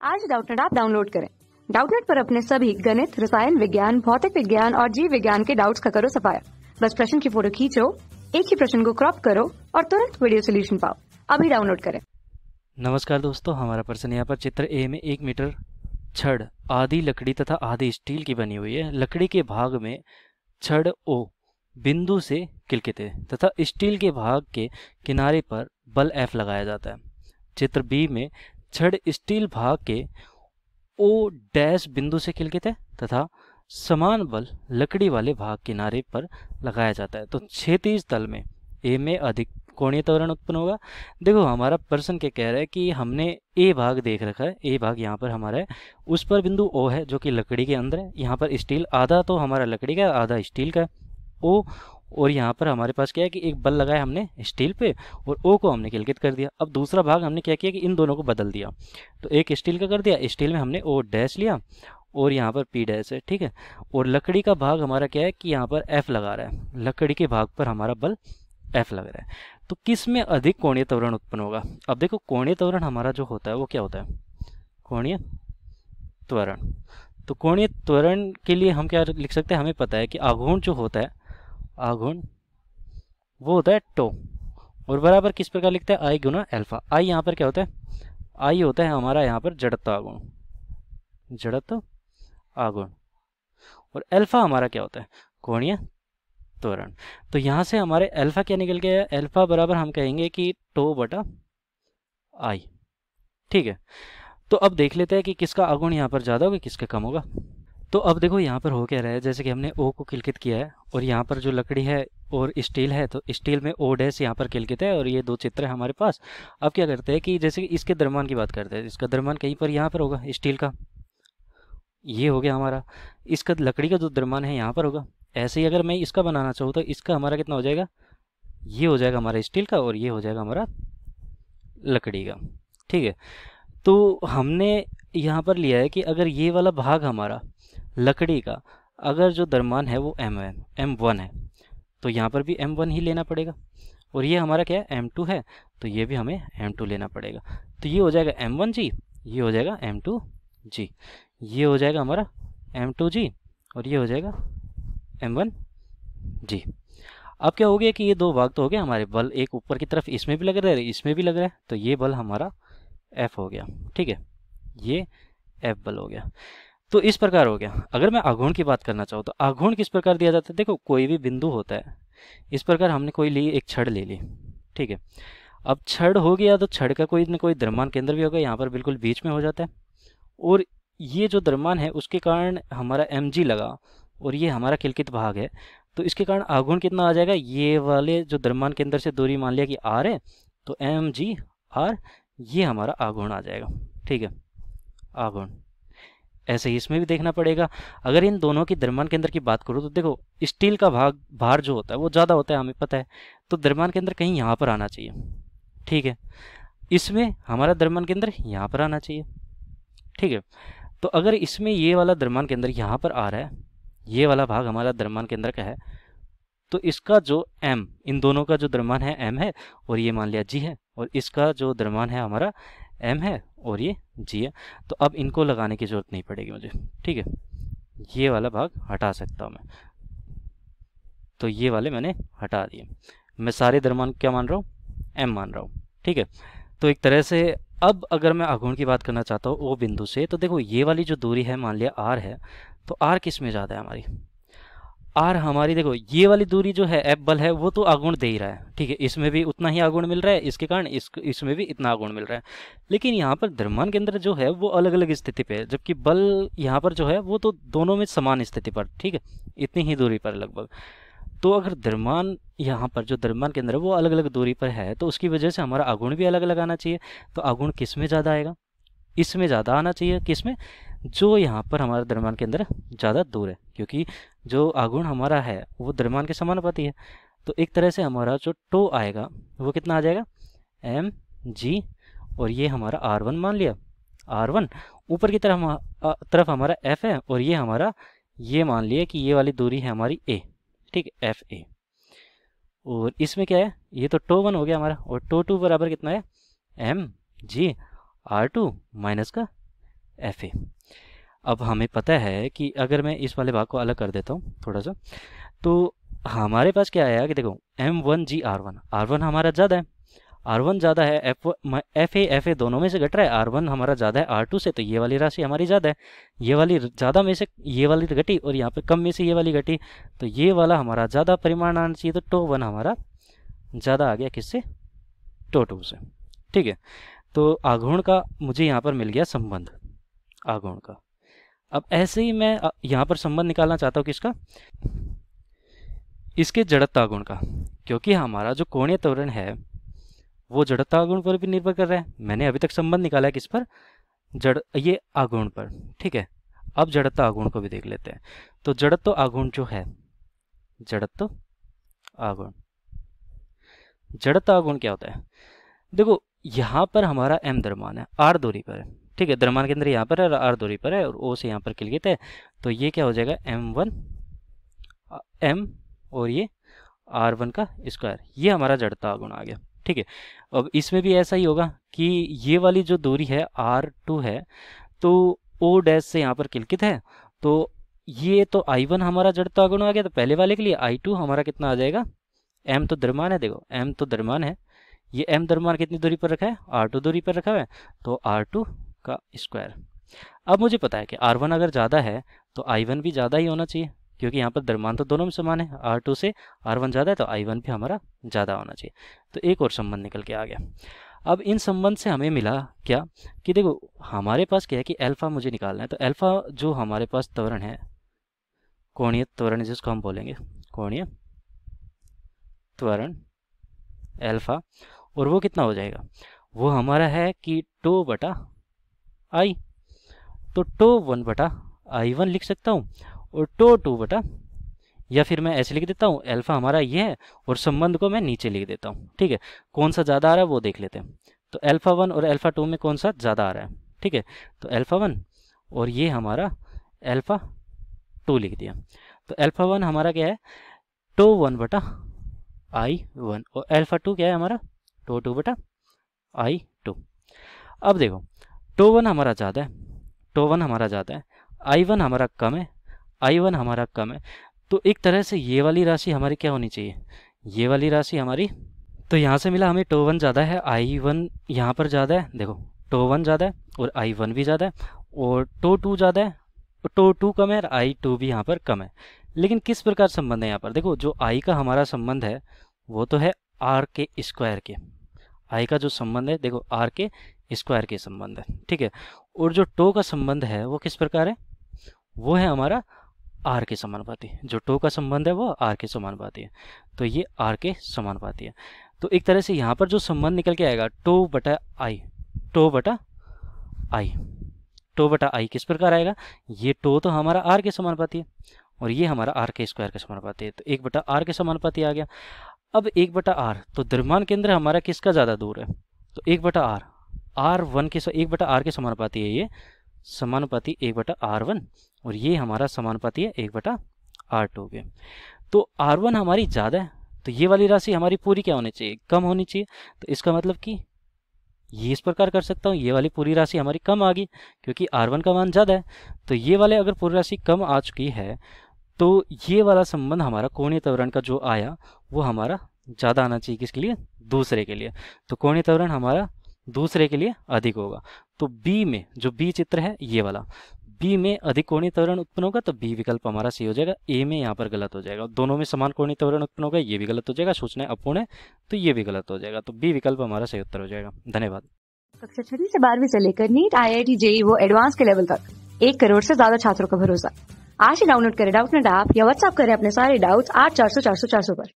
आज Doubtnut app download करें। Doubtnut पर अपने सभी गणित, रसायन विज्ञान, भौतिक विज्ञान और जीव विज्ञान के डाउट्स का करो सफाया। बस प्रश्न की फोटो खींचो, एक ही प्रश्न को क्रॉप करो और तुरंत वीडियो सोल्यूशन पाओ। अभी डाउनलोड करें। नमस्कार दोस्तों, हमारा प्रश्न यहाँ पर चित्र ए में 1 मीटर छड़ आधी लकड़ी तथा आधी स्टील की बनी हुई है। लकड़ी के भाग में छड़ ओ बिंदु से किलकित है तथा स्टील के भाग के किनारे पर बल F लगाया जाता है। चित्र बी में छड़ स्टील भाग के O डैश बिंदु से किलकित है तथा समान बल लकड़ी वाले भाग किनारे पर लगाया जाता है। तो क्षैतिज तल में ए में अधिक कोणीय त्वरण उत्पन्न होगा। देखो हमारा प्रश्न क्या कह रहा है कि हमने ए भाग देख रखा है, ए भाग यहाँ पर हमारा है, उस पर बिंदु ओ है जो कि लकड़ी के अंदर है। यहाँ पर स्टील आधा तो हमारा लकड़ी का आधा स्टील का है ओ, और यहाँ पर हमारे पास क्या है कि एक बल लगाया हमने स्टील पे और ओ को हमने किलकित कर दिया। अब दूसरा भाग हमने क्या किया कि इन दोनों को बदल दिया, तो एक स्टील का कर दिया, स्टील में हमने ओ डैश लिया और यहाँ पर पी डैश है, ठीक है। और लकड़ी का भाग हमारा क्या है कि यहाँ पर एफ लगा रहा है, लकड़ी के भाग पर हमारा बल एफ लग रहा है। तो किस में अधिक कोणीय त्वरण उत्पन्न होगा? अब देखो कोणीय त्वरण हमारा जो होता है वो क्या होता है? कोणीय त्वरण। तो कोणीय त्वरण के लिए हम क्या लिख सकते हैं? हमें पता है कि आघूर्ण जो होता है, आघूर्ण वो होता है टो, और बराबर किस प्रकार लिखते हैं? आई गुना अल्फा। आई यहाँ पर क्या होता है? आई होता है हमारा यहाँ पर जड़त्व आघूर्ण, जड़त्व आघूर्ण, और अल्फा हमारा क्या होता है? कोणीय त्वरण। तो यहाँ से हमारे अल्फा क्या निकल गया है? अल्फा बराबर हम कहेंगे कि टो बटा आई, ठीक है। तो अब देख लेते हैं कि किसका आघूर्ण यहाँ पर ज़्यादा होगा, किसका कम होगा। तो अब देखो यहाँ पर हो क्या रहा है, जैसे कि हमने ओ को किलकित किया है और यहाँ पर जो लकड़ी है और स्टील है, तो स्टील में ओ डैश यहाँ पर किलकित है और ये दो चित्र है हमारे पास। अब क्या करते हैं कि जैसे कि इसके द्रव्यमान की बात करते हैं, इसका द्रव्यमान कहीं पर यहाँ पर होगा, स्टील का ये हो गया हमारा, इसका लकड़ी का जो द्रव्यमान है यहाँ पर होगा। ऐसे ही अगर मैं इसका बनाना चाहूँ तो इसका हमारा कितना हो जाएगा? ये हो जाएगा हमारा स्टील का और ये हो जाएगा हमारा लकड़ी का, ठीक है। तो हमने यहाँ पर लिया है कि अगर ये वाला भाग हमारा लकड़ी का, अगर जो द्रव्यमान है वो m है, m1 है, तो यहाँ पर भी m1 ही लेना पड़ेगा। और ये हमारा क्या है? m2 है, तो ये भी हमें m2 लेना पड़ेगा। तो ये हो जाएगा m1g, ये हो जाएगा m2g, ये हो जाएगा हमारा m2g और ये हो जाएगा m1g। अब क्या हो गया कि ये दो भाग तो हो गए हमारे, बल एक ऊपर की तरफ इसमें भी लग रहा है, इसमें भी लग रहा है, तो ये बल हमारा F हो गया, ठीक है, ये F बल हो गया। तो इस प्रकार हो गया। अगर मैं आघूर्ण की बात करना चाहूँ तो आघूर्ण किस प्रकार दिया जाता है? देखो कोई भी बिंदु होता है, इस प्रकार हमने कोई ली, एक छड़ ले ली, ठीक है। अब छड़ हो गया तो छड़ का कोई न कोई द्रव्यमान केंद्र भी होगा, यहाँ पर बिल्कुल बीच में हो जाता है, और ये जो द्रव्यमान है उसके कारण हमारा mg लगा और ये हमारा किलकित भाग है, तो इसके कारण आघूर्ण कितना आ जाएगा? ये वाले जो द्रव्यमान केंद्र से दूरी मान लिया कि r है, तो mg r, ये हमारा आघूर्ण आ जाएगा, ठीक है, आघूर्ण। ऐसे ही इसमें भी देखना पड़ेगा। अगर इन दोनों की द्रव्यमान केंद्र की बात करूँ तो देखो स्टील का भार जो होता है वो ज़्यादा होता है, हमें पता है, तो द्रव्यमान केंद्र कहीं यहाँ पर आना चाहिए, ठीक है। इसमें हमारा द्रव्यमान केंद्र यहाँ पर आना चाहिए, ठीक है। तो अगर इसमें ये वाला द्रव्यमान केंद्र यहाँ पर आ रहा है, ये वाला भाग हमारा द्रव्यमान केंद्र का है, तो इसका जो m, इन दोनों का जो द्रव्यमान है m है और ये मान लिया g है, और इसका जो द्रव्यमान है हमारा m है और ये g है। तो अब इनको लगाने की जरूरत नहीं पड़ेगी मुझे, ठीक है, ये वाला भाग हटा सकता हूँ मैं, तो ये वाले मैंने हटा दिए। मैं सारे द्रव्यमान क्या मान रहा हूँ? m मान रहा हूँ, ठीक है। तो एक तरह से अब अगर मैं आघूर्ण की बात करना चाहता हूँ ओ बिंदु से, तो देखो ये वाली जो दूरी है मान लिया r है, तो r किस में ज़्यादा है हमारी? r हमारी, देखो ये वाली दूरी जो है F बल है वो तो आघूर्ण दे ही रहा है, ठीक है, इसमें भी उतना ही आघूर्ण मिल रहा है, इसके कारण इसमें भी इतना आघूर्ण मिल रहा है। लेकिन यहाँ पर द्रव्यमान केंद्र जो है वो अलग अलग स्थिति पे है, जबकि बल यहाँ पर जो है वो तो दोनों में समान स्थिति पर, ठीक है, इतनी ही दूरी पर लगभग। तो अगर द्रव्यमान यहाँ पर जो द्रव्यमान केंद्र है वो अलग अलग दूरी पर है, तो उसकी वजह से हमारा आघूर्ण भी अलग अलग आना चाहिए। तो आघूर्ण किस में ज़्यादा आएगा? इसमें ज़्यादा आना चाहिए, किस में? जो यहाँ पर हमारा द्रव्यमान केंद्र ज़्यादा दूर है, क्योंकि जो आघूर्ण हमारा है वो द्रव्यमान के समानुपाती है। तो एक तरह से हमारा जो टो आएगा वो कितना आ जाएगा? mg, और ये हमारा r1 मान लिया, r1 ऊपर की तरफ हमारा f है, और ये हमारा ये मान लिया कि ये वाली दूरी है हमारी a, ठीक है, fa। और इसमें क्या है? ये तो टो 1 हो गया हमारा, और टो 2 बराबर कितना है? mg r2 माइनस का FA। अब हमें पता है कि अगर मैं इस वाले भाग को अलग कर देता हूँ थोड़ा सा, तो हमारे पास क्या आया कि देखो M1G R1, R1 हमारा ज़्यादा है, R1 ज़्यादा है, FA दोनों में से घट रहा है, R1 हमारा ज़्यादा है R2 से, तो ये वाली राशि हमारी ज़्यादा है, ये वाली ज़्यादा में से ये वाली घटी और यहाँ पे कम में से ये वाली घटी, तो ये वाला हमारा ज़्यादा परिमाण आना चाहिए, तो टो 1 हमारा ज़्यादा आ गया किससे, टो 2 से। ठीक है, तो आघूर्ण का मुझे यहाँ पर मिल गया संबंध, आघूर्ण का। अब ऐसे ही मैं यहाँ पर संबंध निकालना चाहता हूँ किसका, इसके जड़त्व आघूर्ण का, क्योंकि हमारा जो कोणीय त्वरण है वो जड़त्व आघूर्ण पर भी निर्भर कर रहा है। मैंने अभी तक संबंध निकाला है किस पर, ये आघूर्ण पर। ठीक है, अब जड़त्व आघूर्ण को भी देख लेते हैं। तो जड़त्व आघूर्ण जो है, जड़त्व आघूर्ण, जड़त्व आघूर्ण क्या होता है, देखो यहाँ पर हमारा M द्रव्यमान है, R दूरी पर है। ठीक है, द्रव्यमान केंद्र यहाँ पर है, R दूरी पर है और O से यहाँ पर किलकित है, तो ये क्या हो जाएगा M1 M और ये R1 का स्क्वायर, ये हमारा जड़ता आघूर्ण आ गया। ठीक है, अब इसमें भी ऐसा ही होगा कि ये वाली जो दूरी है R2 है, तो O डैश से यहाँ पर किलकित है, तो ये तो I1 हमारा जड़ता आघूर्ण आ गया, तो पहले वाले के लिए I2 हमारा कितना आ जाएगा, M तो द्रव्यमान है, देखो M तो द्रव्यमान है, ये M द्रव्यमान कितनी दूरी पर रखा है, R2 दूरी पर रखा हुआ है, तो R2 का स्क्वायर। अब मुझे पता है कि R1 अगर ज़्यादा है तो I1 भी ज़्यादा ही होना चाहिए, क्योंकि यहाँ पर द्रव्यमान तो दोनों में समान है, R2 से R1 ज़्यादा है तो I1 भी हमारा ज़्यादा होना चाहिए। तो एक और संबंध निकल के आ गया। अब इन संबंध से हमें मिला क्या कि देखो हमारे पास क्या है कि अल्फा मुझे निकालना है, तो अल्फा जो हमारे पास त्वरण है, कोणीय त्वरण जिसको हम बोलेंगे कोणीय त्वरण अल्फा, और वो कितना हो जाएगा, वो हमारा है कि टो बटा आई, तो टो 1 बटा I1 लिख सकता हूँ और टो 2 बटा, या फिर मैं ऐसे लिख देता हूँ, अल्फा हमारा ये है और संबंध को मैं नीचे लिख देता हूँ। ठीक है, कौन सा ज़्यादा आ रहा है वो देख लेते हैं। तो अल्फा 1 और अल्फा 2 में कौन सा ज़्यादा आ रहा है, ठीक है, तो अल्फा 1 और ये हमारा अल्फा 2 लिख दिया। तो अल्फा 1 हमारा क्या है, टो 1 बटा I1 और अल्फा 2 क्या है हमारा, टो 2 बटा I2। अब देखो टो 1 हमारा ज़्यादा है, टो 1 हमारा ज़्यादा है, I1 हमारा कम है, I1 हमारा कम है, तो एक तरह से ये वाली राशि हमारी क्या होनी चाहिए, ये वाली राशि हमारी, तो यहाँ से मिला हमें टो 1 ज़्यादा है, I1 यहाँ पर ज़्यादा है, देखो टो 1 ज़्यादा है और I1 भी ज़्यादा है, और टो 2 ज़्यादा है, टो 2 कम है और I2 भी यहाँ पर कम है। लेकिन किस प्रकार संबंध है यहाँ पर, देखो जो I का हमारा संबंध है वो तो है R के स्क्वायर के, I का जो संबंध है देखो R के स्क्वायर के संबंध है। ठीक है, और जो टो का संबंध है वो किस प्रकार है, वो है हमारा R के समानुपाती, जो टो का संबंध है वो R के समानुपाती है, तो ये R के समानुपाती है। तो एक तरह से यहाँ पर जो संबंध निकल के आएगा टो बटा आई, टो बटा आई, टो बटा आई किस प्रकार आएगा, ये टो तो हमारा R के समानुपाती है और ये हमारा R के स्क्वायर के समानुपाती है, तो 1 बटा R के समानुपाती आ गया। अब 1 बटा R, तो द्रव्यमान केंद्र हमारा किसका ज़्यादा दूर है, तो 1 बटा R, R1 के 1 बटा R के समानुपाती है, ये समानुपाती 1 बटा R1 और ये हमारा समानुपाती है 1 बटा R2 के। तो R1 हमारी ज़्यादा है, तो ये वाली राशि हमारी पूरी क्या होनी चाहिए, कम होनी चाहिए। तो इसका मतलब कि ये इस प्रकार कर सकता हूँ, ये वाली पूरी राशि हमारी कम आ गई क्योंकि R1 का मान ज़्यादा है, तो ये वाले अगर पूरी राशि कम आ चुकी है तो ये वाला संबंध हमारा कोणीय त्वरण का जो आया वो हमारा ज़्यादा आना चाहिए, किसके लिए, दूसरे के लिए। तो कोणीय त्वरण हमारा दूसरे के लिए अधिक होगा। तो बी में जो बी चित्र है ये वाला, बी में अधिक कोणीय त्वरण उत्पन्न होगा, तो बी विकल्प हमारा सही हो जाएगा। ए में यहाँ पर गलत हो जाएगा, दोनों में समान कोणीय त्वरण उत्पन्न होगा, ये भी गलत हो जाएगा। सूचना अपूर्ण है तो ये भी गलत हो जाएगा, तो बी विकल्प हमारा सही उत्तर हो जाएगा। धन्यवाद। कक्षा 6 से 12वीं से लेकर नीट, IIT, JEE वो एडवांस के लेवल तक 1 करोड़ से ज्यादा छात्रों का भरोसा। आज ही डाउनलोड करें डाउटनेट ऐप या व्हाट्सएप करें अपने सारे डाउट्स 8400 400 400 पर।